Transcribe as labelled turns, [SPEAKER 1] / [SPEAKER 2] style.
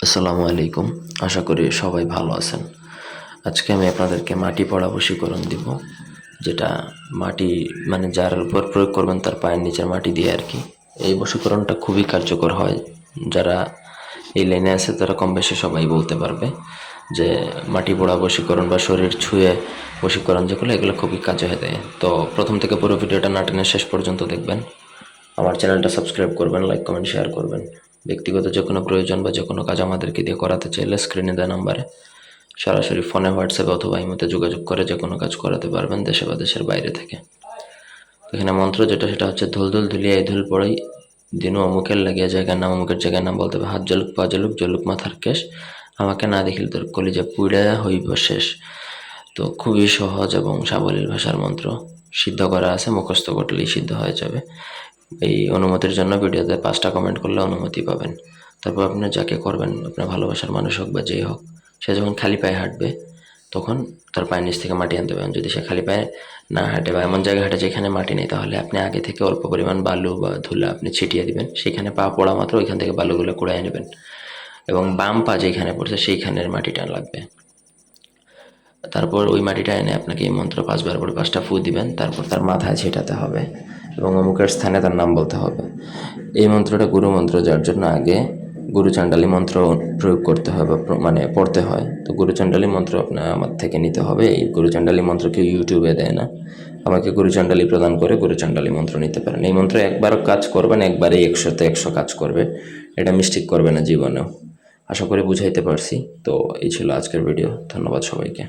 [SPEAKER 1] আসসালামু আলাইকুম। আশা করি সবাই ভালো আছেন। আজকে আমি আপনাদেরকে মাটি পড়া বশীকরণ দিব, যেটা মাটি মানে যার উপর প্রয়োগ করবেন তার পায়ের নিচের মাটি দিয়ে আর কি। এই বশীকরণটা খুবই কার্যকর হয়। যারা এই লাইনে আছে তারা কম বেশি সবাই বলতে পারবে যে মাটি পড়া বশীকরণ বা শরীর ছুঁয়ে বশীকরণ যেগুলো, এগুলো খুবই কাজে দেয়। তো প্রথম থেকে পুরো ভিডিওটা না টেনে শেষ পর্যন্ত দেখবেন। আমার চ্যানেলটা সাবস্ক্রাইব করবেন, লাইক কমেন্ট শেয়ার করবেন। ব্যক্তিগত যে কোনো প্রয়োজন বা যে কোনো কাজ আমাদেরকে দিয়ে করাতে চাইলে স্ক্রিনে দেওয়া নাম্বারে সরাসরি ফোনে, হোয়াটসঅ্যাপে অথবা ইমোতে যোগাযোগ করে যে কোনো কাজ করাতে পারবেন, দেশে বা দেশের বাইরে থেকে। তো এখানে মন্ত্র যেটা, সেটা হচ্ছে ধুল ধুল ধুলিয়া এই ধুল পড়াই দিনু অমুকের লাগিয়া জায়গার নাম অমুকের জায়গার নাম বলতে হবে। হাত জলুক পা জলুক জলুক মাথার কেশ, আমাকে না দেখিল তোর কলিজা পুইড়া হইব শেষ। তো খুবই সহজ এবং সাবলীল ভাষার মন্ত্র, সিদ্ধ করা আছে, মুখস্থ করলেই সিদ্ধ হয়ে যাবে। এই অনুমতির জন্য ভিডিওতে 5টা কমেন্ট করলে অনুমতি পাবেন। তারপর আপনি যাকে করবেন, আপনার ভালোবাসার মানুষ হোক বা যেই হোক, সে যখন খালি পায়ে হাঁটবে তখন তার পায়ের নিচ থেকে মাটি আনতে পারেন। যদি সে খালি পায়ে না হাঁটে বা এমন জায়গায় হাঁটে যেখানে মাটি নেই, তাহলে আপনি আগে থেকে অল্প পরিমাণ বালু বা ধুলা আপনি ছিটিয়ে দিবেন। সেখানে পা পড়া মাত্র ওইখান থেকে বালুগুলো কুড়াই নেবেন এবং বাম পা যেখানে পড়ছে সেইখানের মাটিটা লাগবে। তারপর ওই মাটিটা এনে আপনাকে এই মন্ত্র 5বার করে 5টা ফু দিবেন। তারপর তার মাথায় ছিটাতে হবে এবং অমুকের স্থানে তার নাম বলতে হবে। এই মন্ত্রটা গুরু মন্ত্র, যার জন্য আগে গুরুচণ্ডালী মন্ত্র প্রয়োগ করতে হয় বা মানে পড়তে হয়। তো গুরুচণ্ডালী মন্ত্র আপনার আমার থেকে নিতে হবে। এই গুরুচণ্ডালী মন্ত্র কেউ ইউটিউবে দেয় না, আমাকে গুরুচণ্ডালী প্রদান করে গুরুচণ্ডালী মন্ত্র নিতে পারেন। এই মন্ত্র একবার কাজ করবেন, একবারেই 100তে 100 কাজ করবে, এটা মিস্টেক করবে না জীবনেও। আশা করি বুঝাইতে পারছি। তো এই ছিল আজকের ভিডিও। ধন্যবাদ সবাইকে।